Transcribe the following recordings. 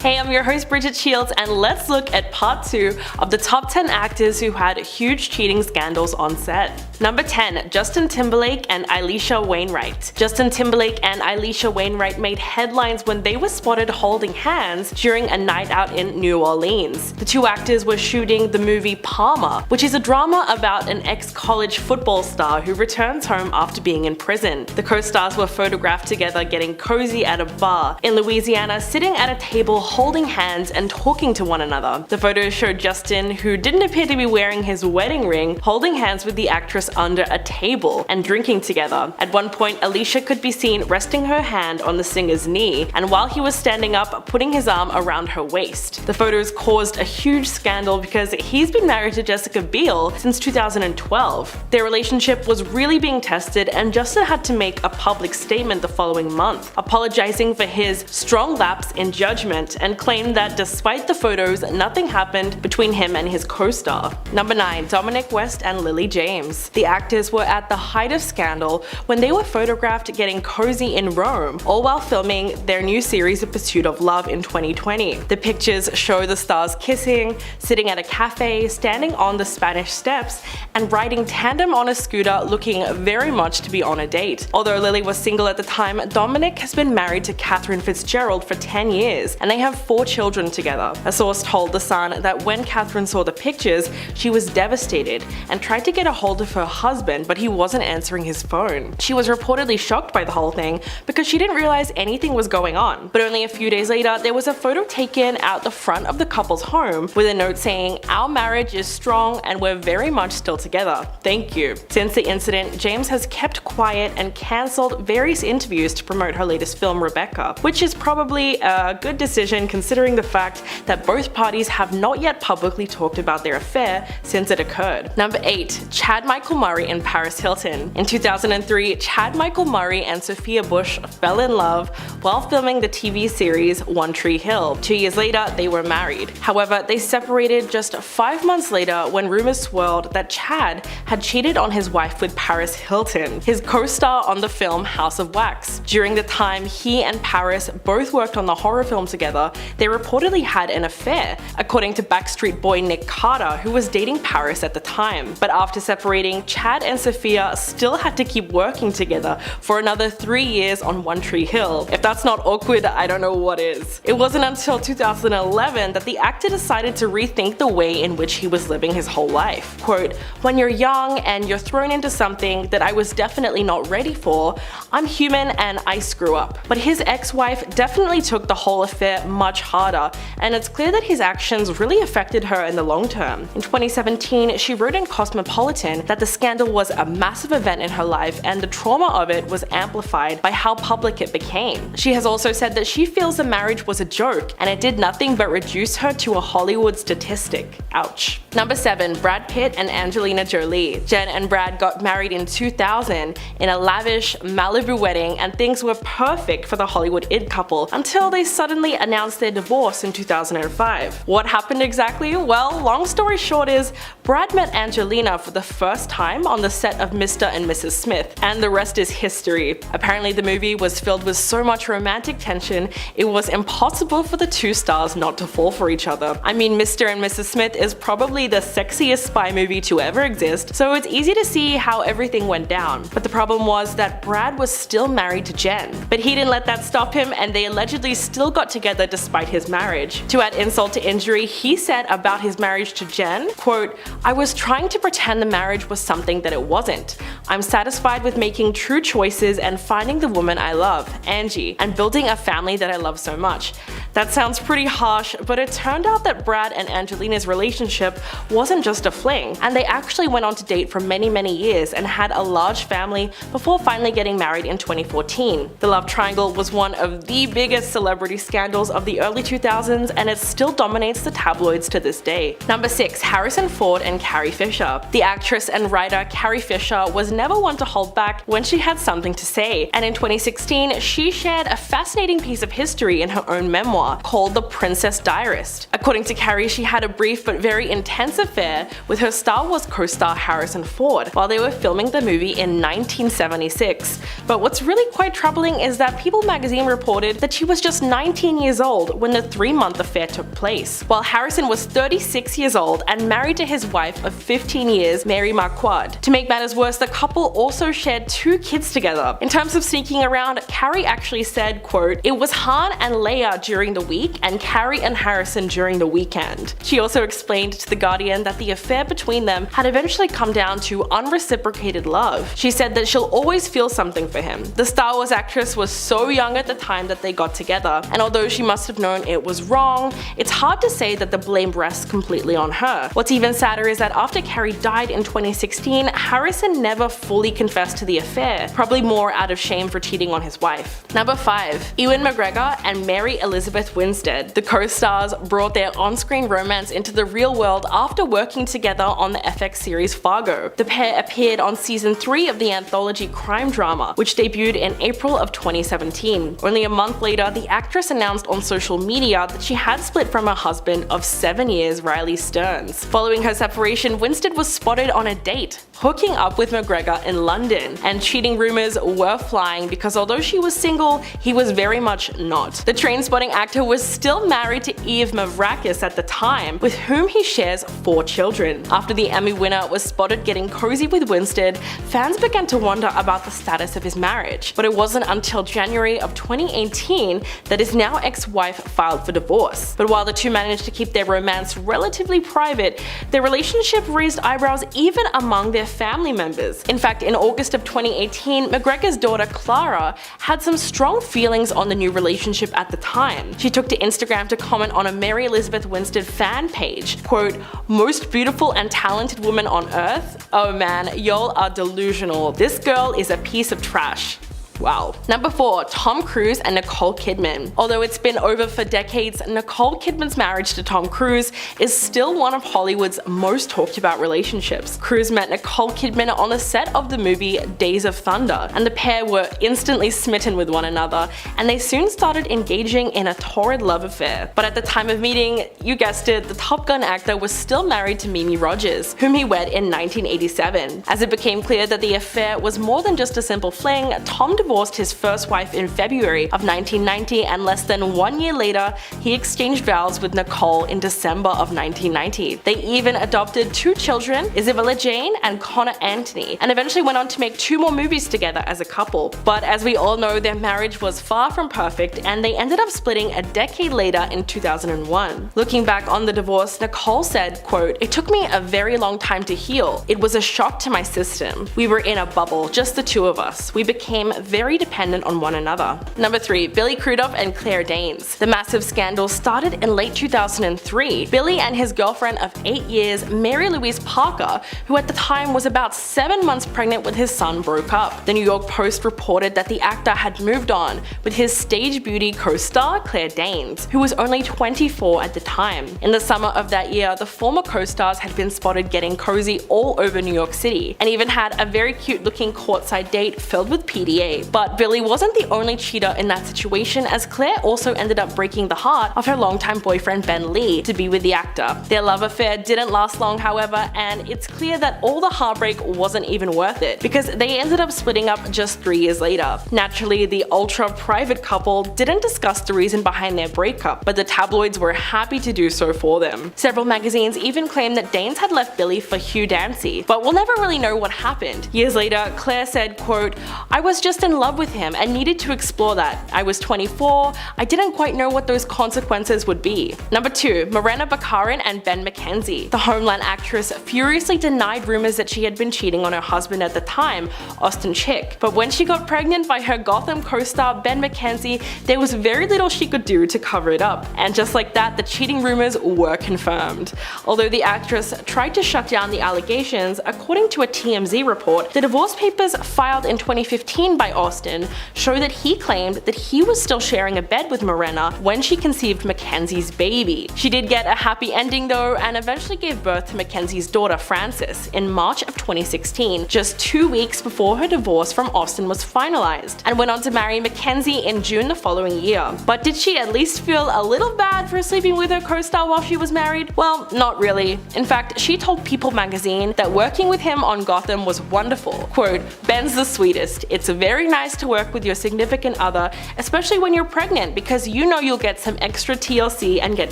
Hey, I'm your host Bridget Shields, and let's look at part 2 of the top 10 actors who had huge cheating scandals on set. Number 10. Justin Timberlake and Alisha Wainwright. Justin Timberlake and Alisha Wainwright made headlines when they were spotted holding hands during a night out in New Orleans. The two actors were shooting the movie Palmer, which is a drama about an ex-college football star who returns home after being in prison. The co-stars were photographed together getting cozy at a bar in Louisiana, sitting at a table holding hands and talking to one another. The photos showed Justin, who didn't appear to be wearing his wedding ring, holding hands with the actress under a table and drinking together. At one point, Alisha could be seen resting her hand on the singer's knee, and while he was standing up, putting his arm around her waist. The photos caused a huge scandal because he's been married to Jessica Biel since 2012. Their relationship was really being tested, and Justin had to make a public statement the following month, apologizing for his strong lapse in judgment, and claimed that despite the photos, nothing happened between him and his co-star. Number 9. Dominic West and Lily James. The actors were at the height of scandal when they were photographed getting cozy in Rome, all while filming their new series A Pursuit of Love in 2020. The pictures show the stars kissing, sitting at a cafe, standing on the Spanish steps, and riding tandem on a scooter, looking very much to be on a date. Although Lily was single at the time, Dominic has been married to Catherine Fitzgerald for 10 years, and they have 4 children together. A source told The Sun that when Catherine saw the pictures, she was devastated and tried to get a hold of her husband, but he wasn't answering his phone. She was reportedly shocked by the whole thing because she didn't realize anything was going on. But only a few days later, there was a photo taken out the front of the couple's home with a note saying, "Our marriage is strong and we're very much still together. Thank you." Since the incident, James has kept quiet and cancelled various interviews to promote her latest film Rebecca, which is probably a good decision considering the fact that both parties have not yet publicly talked about their affair since it occurred. Number 8. Chad Michael Murray and Paris Hilton. In 2003, Chad Michael Murray and Sophia Bush fell in love while filming the TV series One Tree Hill. 2 years later, they were married. However, they separated just 5 months later when rumors swirled that Chad had cheated on his wife with Paris Hilton, his co-star on the film House of Wax. During the time he and Paris both worked on the horror film together, they reportedly had an affair, according to Backstreet Boy Nick Carter, who was dating Paris at the time. But after separating, Chad and Sophia still had to keep working together for another 3 years on One Tree Hill. If that's not awkward, I don't know what is. It wasn't until 2011 that the actor decided to rethink the way in which he was living his whole life. Quote, "When you're young and you're thrown into something that I was definitely not ready for, I'm human and I screw up." But his ex-wife definitely took the whole affair much harder, and it's clear that his actions really affected her in the long term. In 2017, she wrote in Cosmopolitan that the scandal was a massive event in her life and the trauma of it was amplified by how public it became. She has also said that she feels the marriage was a joke and it did nothing but reduce her to a Hollywood statistic. Ouch. Number 7. Brad Pitt and Angelina Jolie. Jen and Brad got married in 2000 in a lavish Malibu wedding, and things were perfect for the Hollywood it couple until they suddenly announced their divorce in 2005. What happened exactly? Well, long story short is, Brad met Angelina for the first time on the set of Mr. and Mrs. Smith, and the rest is history. Apparently the movie was filled with so much romantic tension, it was impossible for the two stars not to fall for each other. I mean, Mr. and Mrs. Smith is probably the sexiest spy movie to ever exist, so it's easy to see how everything went down. But the problem was that Brad was still married to Jen. But he didn't let that stop him, and they allegedly still got together despite his marriage. To add insult to injury, he said about his marriage to Jen, quote, "I was trying to pretend the marriage was something that it wasn't. I'm satisfied with making true choices and finding the woman I love, Angie, and building a family that I love so much." That sounds pretty harsh, but it turned out that Brad and Angelina's relationship wasn't just a fling, and they actually went on to date for many years and had a large family before finally getting married in 2014. The love triangle was one of the biggest celebrity scandals of the early 2000s, and it still dominates the tabloids to this day. Number 6. Harrison Ford and Carrie Fisher. The actress and writer Carrie Fisher was never one to hold back when she had something to say, and in 2016 she shared a fascinating piece of history in her own memoir called The Princess Diarist. According to Carrie, she had a brief but very intense affair with her Star Wars co-star Harrison Ford while they were filming the movie in 1976. But what's really quite troubling is that People magazine reported that she was just 19 years old when the 3-month affair took place, while Harrison was 36 years old and married to his wife of 15 years, Mary Marquardt. To make matters worse, the couple also shared 2 kids together. In terms of sneaking around, Carrie actually said, quote, "It was Han and Leia during the week and Carrie and Harrison during the weekend." She also explained to The Guardian that the affair between them had eventually come down to unreciprocated love. She said that she'll always feel something for him. The Star Wars actress was so young at the time that they got together, and although she must have known it was wrong, it's hard to say that the blame rests completely on her. What's even sadder is that after Carrie died in 2016, Harrison never fully confessed to the affair, probably more out of shame for cheating on his wife. Number 5. Ewan McGregor and Mary Elizabeth Winstead. The co-stars brought their on-screen romance into the real world after working together on the FX series Fargo. The pair appeared on season 3 of the anthology crime drama, which debuted in April of 2017. Only a month later, the actress announced on social media that she had split from her husband of 7 years, Riley Stearns. Following her separation, Winstead was spotted on a date, hooking up with McGregor in London, and cheating rumors were flying because although she was single, he was very much not. The Trainspotting actor was still married to Eve Mavrakis at the time, with whom he shares 4 children. After the Emmy winner was spotted getting cozy with Winstead, fans began to wonder about the status of his marriage, but it wasn't until January of 2018 that his now ex-wife filed for divorce. But while the two managed to keep their romance relatively private, their relationship raised eyebrows even among their family members. In fact, in August of 2018, McGregor's daughter Clara had some strong feelings on the new relationship at the time. She took to Instagram to comment on a Mary Elizabeth Winstead fan page, quote, "Most beautiful and talented woman on earth? Oh man, y'all are delusional. This girl is a piece of trash." Wow. Number 4. Tom Cruise and Nicole Kidman. Although it's been over for decades, Nicole Kidman's marriage to Tom Cruise is still one of Hollywood's most talked about relationships. Cruise met Nicole Kidman on the set of the movie Days of Thunder, and the pair were instantly smitten with one another, and they soon started engaging in a torrid love affair. But at the time of meeting, you guessed it, the Top Gun actor was still married to Mimi Rogers, whom he wed in 1987. As it became clear that the affair was more than just a simple fling, Tom divorced his first wife in February of 1990, and less than 1 year later, he exchanged vows with Nicole in December of 1990. They even adopted 2 children, Isabella Jane and Connor Anthony, and eventually went on to make 2 more movies together as a couple. But as we all know, their marriage was far from perfect, and they ended up splitting a decade later in 2001. Looking back on the divorce, Nicole said, quote, "It took me a very long time to heal. It was a shock to my system. We were in a bubble, just the 2 of us. We became very dependent on one another." Number 3. Billy Crudup and Claire Danes. The massive scandal started in late 2003. Billy and his girlfriend of 8 years, Mary Louise Parker, who at the time was about 7 months pregnant with his son, broke up. The New York Post reported that the actor had moved on with his stage beauty co-star Claire Danes, who was only 24 at the time. In the summer of that year, the former co-stars had been spotted getting cozy all over New York City, and even had a very cute looking courtside date filled with PDA. But Billy wasn't the only cheater in that situation, as Claire also ended up breaking the heart of her longtime boyfriend Ben Lee to be with the actor. Their love affair didn't last long, however, and it's clear that all the heartbreak wasn't even worth it, because they ended up splitting up just 3 years later. Naturally, the ultra-private couple didn't discuss the reason behind their breakup, but the tabloids were happy to do so for them. Several magazines even claimed that Danes had left Billy for Hugh Dancy, but we'll never really know what happened. Years later, Claire said, quote, "I was just in love with him and needed to explore that. I was 24, I didn't quite know what those consequences would be." Number 2. Morena Baccarin and Ben McKenzie. The Homeland actress furiously denied rumors that she had been cheating on her husband at the time, Austin Chick. But when she got pregnant by her Gotham co-star Ben McKenzie, there was very little she could do to cover it up. And just like that, the cheating rumors were confirmed. Although the actress tried to shut down the allegations, according to a TMZ report, the divorce papers filed in 2015 by Austen show that he claimed that he was still sharing a bed with Morena when she conceived Mackenzie's baby. She did get a happy ending though, and eventually gave birth to Mackenzie's daughter Frances in March of 2016, just 2 weeks before her divorce from Austen was finalized, and went on to marry Mackenzie in June the following year. But did she at least feel a little bad for sleeping with her co-star while she was married? Well, not really. In fact, she told People magazine that working with him on Gotham was wonderful. Quote, "Ben's the sweetest. It's very nice to work with your significant other, especially when you're pregnant, because you know you'll get some extra TLC and get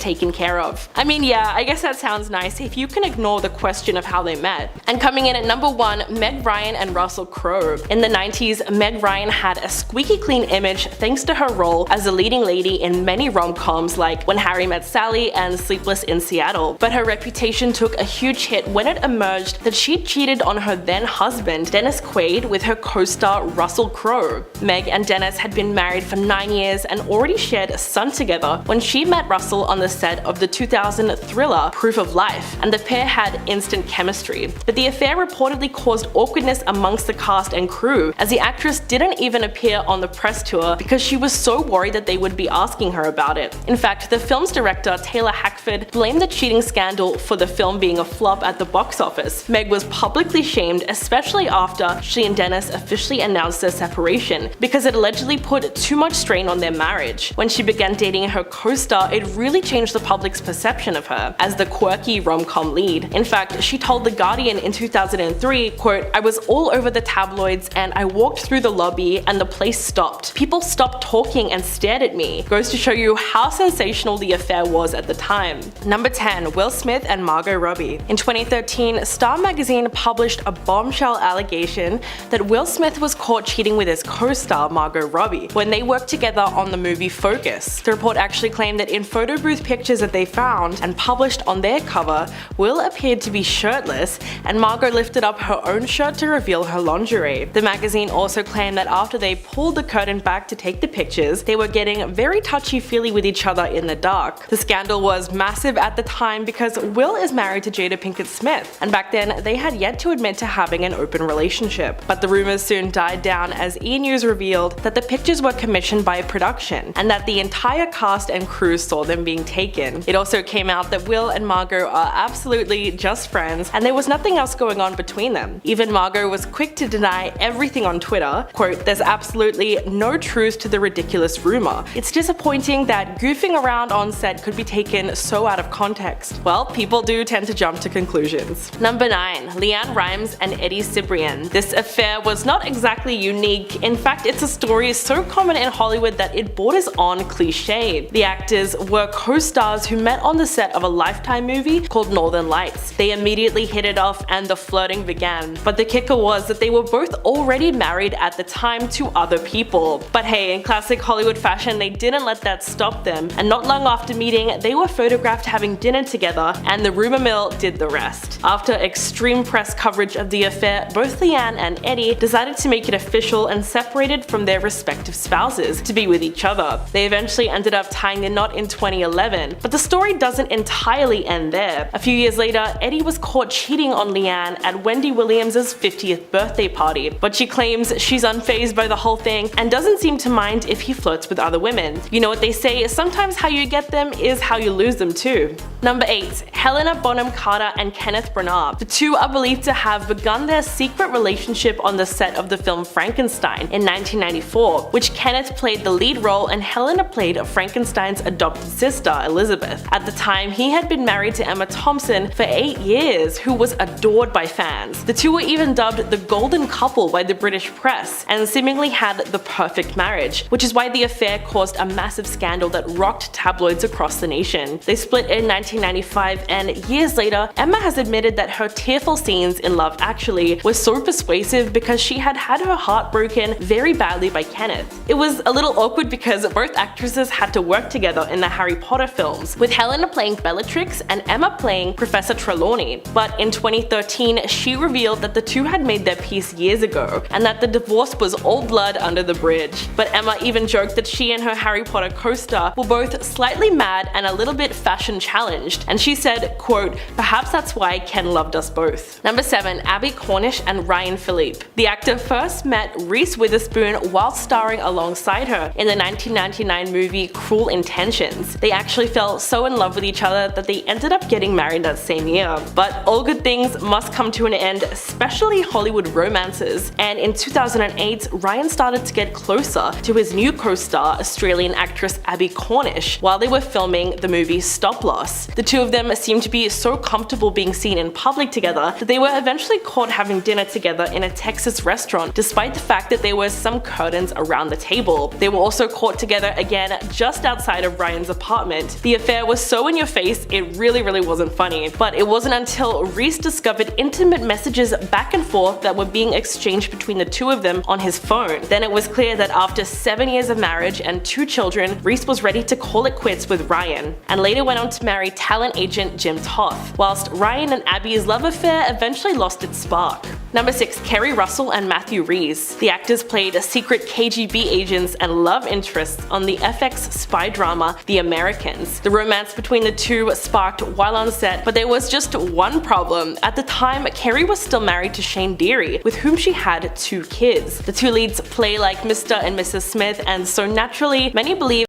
taken care of." I mean, yeah, I guess that sounds nice if you can ignore the question of how they met. And coming in at number 1, Meg Ryan and Russell Crowe. In the 90s, Meg Ryan had a squeaky clean image thanks to her role as a leading lady in many rom-coms like When Harry Met Sally and Sleepless in Seattle. But her reputation took a huge hit when it emerged that she cheated on her then husband, Dennis Quaid, with her co-star Russell Crowe. Meg and Dennis had been married for 9 years and already shared a son together when she met Russell on the set of the 2000 thriller Proof of Life, and the pair had instant chemistry. But the affair reportedly caused awkwardness amongst the cast and crew, as the actress didn't even appear on the press tour because she was so worried that they would be asking her about it. In fact, the film's director Taylor Hackford blamed the cheating scandal for the film being a flop at the box office. Meg was publicly shamed, especially after she and Dennis officially announced their separation, because it allegedly put too much strain on their marriage. When she began dating her co-star, it really changed the public's perception of her as the quirky rom-com lead. In fact, she told The Guardian in 2003, quote, "I was all over the tabloids and I walked through the lobby and the place stopped. People stopped talking and stared at me." Goes to show you how sensational the affair was at the time. Number 10, Will Smith and Margot Robbie. In 2013, Star magazine published a bombshell allegation that Will Smith was caught cheating with his co-star Margot Robbie when they worked together on the movie Focus. The report actually claimed that in photo booth pictures that they found and published on their cover, Will appeared to be shirtless and Margot lifted up her own shirt to reveal her lingerie. The magazine also claimed that after they pulled the curtain back to take the pictures, they were getting very touchy-feely with each other in the dark. The scandal was massive at the time because Will is married to Jada Pinkett Smith, and back then they had yet to admit to having an open relationship. But the rumors soon died down as E! News revealed that the pictures were commissioned by a production and that the entire cast and crew saw them being taken. It also came out that Will and Margot are absolutely just friends and there was nothing else going on between them. Even Margot was quick to deny everything on Twitter. Quote, "There's absolutely no truth to the ridiculous rumor. It's disappointing that goofing around on set could be taken so out of context." Well, people do tend to jump to conclusions. Number 9, Leanne Rimes and Eddie Cibrian. This affair was not exactly unique. In fact, it's a story so common in Hollywood that it borders on cliche. The actors were co-stars who met on the set of a Lifetime movie called Northern Lights. They immediately hit it off and the flirting began. But the kicker was that they were both already married at the time to other people. But hey, in classic Hollywood fashion, they didn't let that stop them, and not long after meeting, they were photographed having dinner together, and the rumor mill did the rest. After extreme press coverage of the affair, both Leanne and Eddie decided to make it official and separated from their respective spouses to be with each other. They eventually ended up tying the knot in 2011, but the story doesn't entirely end there. A few years later, Eddie was caught cheating on Leanne at Wendy Williams' 50th birthday party, but she claims she's unfazed by the whole thing and doesn't seem to mind if he flirts with other women. You know what they say, sometimes how you get them is how you lose them too. Number 8, Helena Bonham Carter and Kenneth Branagh. The two are believed to have begun their secret relationship on the set of the film Frankenstein in 1994, which Kenneth played the lead role and Helena played Frankenstein's adopted sister, Elizabeth. At the time, he had been married to Emma Thompson for 8 years, who was adored by fans. The two were even dubbed the golden couple by the British press, and seemingly had the perfect marriage, which is why the affair caused a massive scandal that rocked tabloids across the nation. They split in 1995, and years later, Emma has admitted that her tearful scenes in Love Actually were so persuasive because she had had her heart broken very badly by Kenneth. It was a little awkward because both actresses had to work together in the Harry Potter films, with Helena playing Bellatrix and Emma playing Professor Trelawney. But in 2013, she revealed that the two had made their peace years ago, and that the divorce was all blood under the bridge. But Emma even joked that she and her Harry Potter co-star were both slightly mad and a little bit fashion challenged, expunged, and she said, quote, "Perhaps that's why Ken loved us both." Number 7. Abbie Cornish and Ryan Phillippe. The actor first met Reese Witherspoon while starring alongside her in the 1999 movie Cruel Intentions. They actually fell so in love with each other that they ended up getting married that same year. But all good things must come to an end, especially Hollywood romances, and in 2008, Ryan started to get closer to his new co-star, Australian actress Abbie Cornish, while they were filming the movie Stop Loss. The two of them seemed to be so comfortable being seen in public together that they were eventually caught having dinner together in a Texas restaurant, despite the fact that there were some curtains around the table. They were also caught together again just outside of Ryan's apartment. The affair was so in your face, it really wasn't funny. But it wasn't until Reese discovered intimate messages back and forth that were being exchanged between the two of them on his phone. Then it was clear that after 7 years of marriage and 2 children, Reese was ready to call it quits with Ryan, and later went on to marry talent agent Jim Toth, whilst Ryan and Abbie's love affair eventually lost its spark. Number 6. Kerry Russell and Matthew Rhys. The actors played secret KGB agents and love interests on the FX spy drama The Americans. The romance between the two sparked while on set, but there was just one problem. At the time, Kerry was still married to Shane Deary, with whom she had 2 kids. The two leads play like Mr. and Mrs. Smith, and so naturally, many believe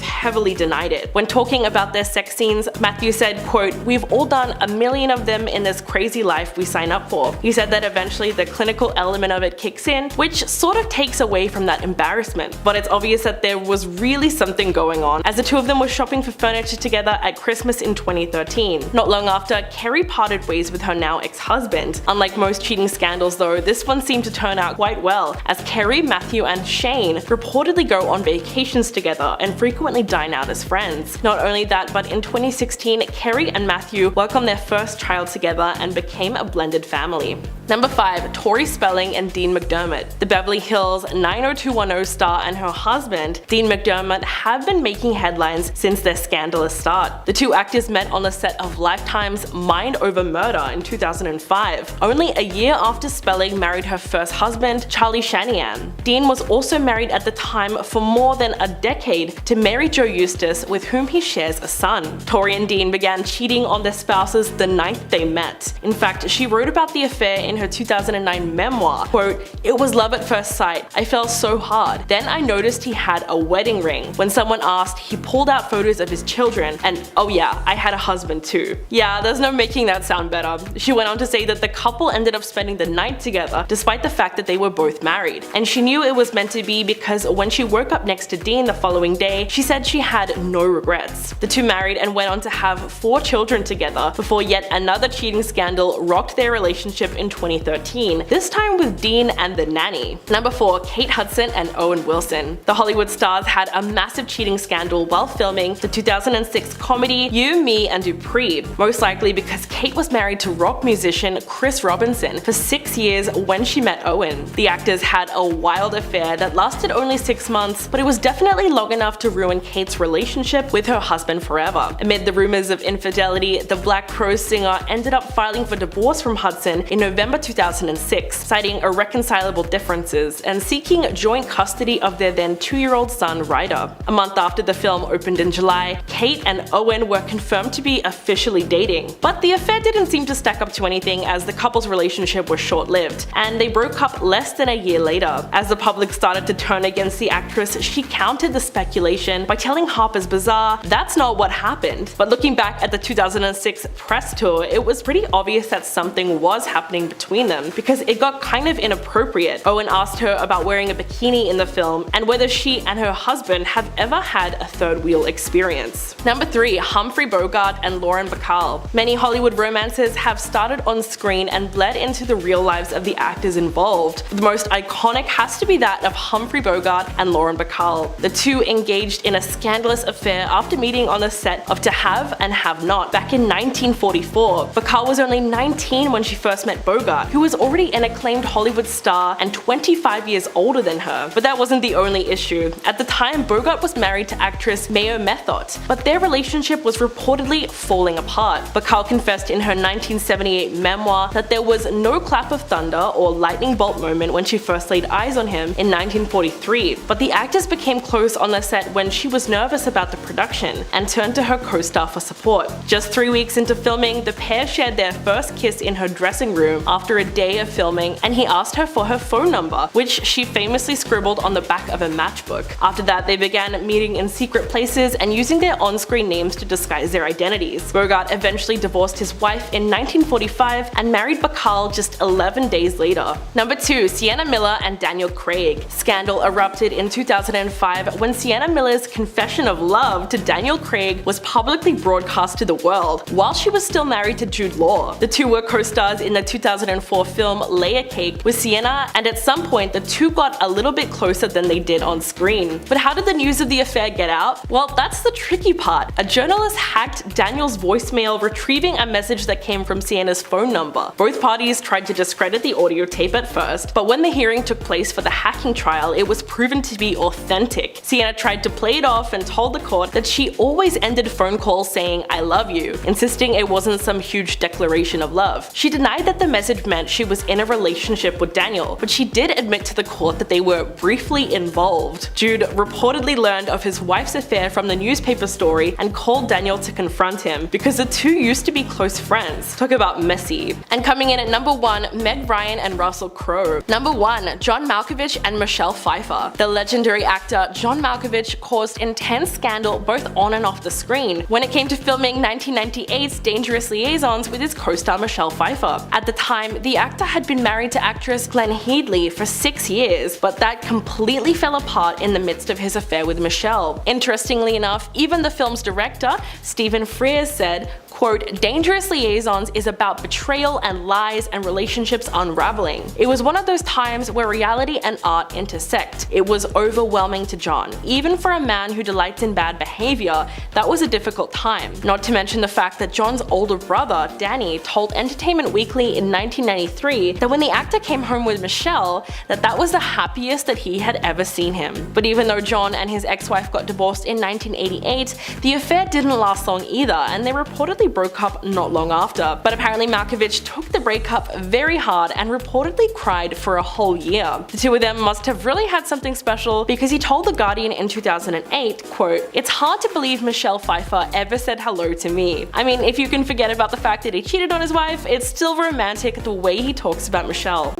heavily denied it. When talking about their sex scenes, Matthew said, quote, "We've all done a million of them in this crazy life we sign up for." He said that eventually the clinical element of it kicks in, which sort of takes away from that embarrassment. But it's obvious that there was really something going on, as the two of them were shopping for furniture together at Christmas in 2013. Not long after, Kerry parted ways with her now ex-husband. Unlike most cheating scandals though, this one seemed to turn out quite well, as Kerry, Matthew and Shane reportedly go on vacations together and frequently dine out as friends. Not only that, but in 2016, Kerry and Matthew welcomed their first child together and became a blended family. Number 5. Tori Spelling and Dean McDermott. The Beverly Hills 90210 star and her husband, Dean McDermott, have been making headlines since their scandalous start. The two actors met on the set of Lifetime's Mind Over Murder in 2005, only a year after Spelling married her first husband, Charlie Shanahan. Dean was also married at the time for more than a decade to Mary Jo Eustace, with whom he shares a son. Tori and Dean began cheating on their spouses the night they met. In fact, she wrote about the affair in her 2009 memoir, quote, "It was love at first sight. I fell so hard. Then I noticed he had a wedding ring. When someone asked, he pulled out photos of his children, and oh yeah, I had a husband too." Yeah, there's no making that sound better. She went on to say that the couple ended up spending the night together despite the fact that they were both married. And she knew it was meant to be because when she woke up next to Dean the following day, she said she had no regrets. The two married and went on to have 4 children together before yet another cheating scandal rocked their relationship in 2013, this time with Dean and the nanny. Number 4. Kate Hudson and Owen Wilson. The Hollywood stars had a massive cheating scandal while filming the 2006 comedy You, Me and Dupree, most likely because Kate was married to rock musician Chris Robinson for 6 years when she met Owen. The actors had a wild affair that lasted only 6 months, but it was definitely long enough to ruin Kate's relationship with her husband forever. Amid the rumors of infidelity, the Black Crowes singer ended up filing for divorce from Hudson in November 2006, citing irreconcilable differences and seeking joint custody of their then 2-year-old son Ryder. A month after the film opened in July, Kate and Owen were confirmed to be officially dating. But the affair didn't seem to stack up to anything, as the couple's relationship was short-lived, and they broke up less than a year later. As the public started to turn against the actress, she countered the speculation by telling Harper's Bazaar that's not what happened. But looking back at the 2006 press tour, it was pretty obvious that something was happening between them, because it got kind of inappropriate. Owen asked her about wearing a bikini in the film and whether she and her husband have ever had a third wheel experience. Number 3. Humphrey Bogart and Lauren Bacall. Many Hollywood romances have started on screen and bled into the real lives of the actors involved. The most iconic has to be that of Humphrey Bogart and Lauren Bacall. The two engaged in a scandalous affair after meeting on the set of To Have and Have Not back in 1944. Bacall was only 19 when she first met Bogart, Bogart, who was already an acclaimed Hollywood star and 25 years older than her. But that wasn't the only issue. At the time, Bogart was married to actress Mayo Methot, but their relationship was reportedly falling apart. Bacall confessed in her 1978 memoir that there was no clap of thunder or lightning bolt moment when she first laid eyes on him in 1943, but the actors became close on the set when she was nervous about the production and turned to her co-star for support. Just 3 weeks into filming, the pair shared their first kiss in her dressing room after a day of filming, and he asked her for her phone number, which she famously scribbled on the back of a matchbook. After that, they began meeting in secret places and using their on-screen names to disguise their identities. Bogart eventually divorced his wife in 1945 and married Bacall just 11 days later. Number 2. Sienna Miller and Daniel Craig. Scandal erupted in 2005 when Sienna Miller's confession of love to Daniel Craig was publicly broadcast to the world, while she was still married to Jude Law. The two were co-stars in the 2004 film Layer Cake with Sienna, and at some point the two got a little bit closer than they did on screen. But how did the news of the affair get out? Well, that's the tricky part. A journalist hacked Daniel's voicemail, retrieving a message that came from Sienna's phone number. Both parties tried to discredit the audio tape at first, but when the hearing took place for the hacking trial, it was proven to be authentic. Sienna tried to play it off and told the court that she always ended phone calls saying "I love you," insisting it wasn't some huge declaration of love. She denied that the message meant she was in a relationship with Daniel, but she did admit to the court that they were briefly involved. Jude reportedly learned of his wife's affair from the newspaper story and called Daniel to confront him, because the two used to be close friends. Talk about messy. And coming in at number 1, Meg Ryan and Russell Crowe. Number 1, John Malkovich and Michelle Pfeiffer. The legendary actor John Malkovich caused intense scandal both on and off the screen when it came to filming 1998's Dangerous Liaisons with his co-star Michelle Pfeiffer. At the time, the actor had been married to actress Glenn Headley for 6 years, but that completely fell apart in the midst of his affair with Michelle. Interestingly enough, even the film's director, Stephen Frears, said, quote, "Dangerous Liaisons is about betrayal and lies and relationships unraveling. It was one of those times where reality and art intersect. It was overwhelming to John. Even for a man who delights in bad behavior, that was a difficult time. Not to mention the fact that John's older brother, Danny, told Entertainment Weekly in 1993 that when the actor came home with Michelle, that was the happiest that he had ever seen him." But even though John and his ex-wife got divorced in 1988, the affair didn't last long either, and they reportedly broke up not long after. But apparently Malkovich took the breakup very hard and reportedly cried for a whole year. The two of them must have really had something special, because he told The Guardian in 2008, quote, "It's hard to believe Michelle Pfeiffer ever said hello to me. I mean, if you can forget about the fact that he cheated on his wife, it's still romantic the way he talks about Michelle."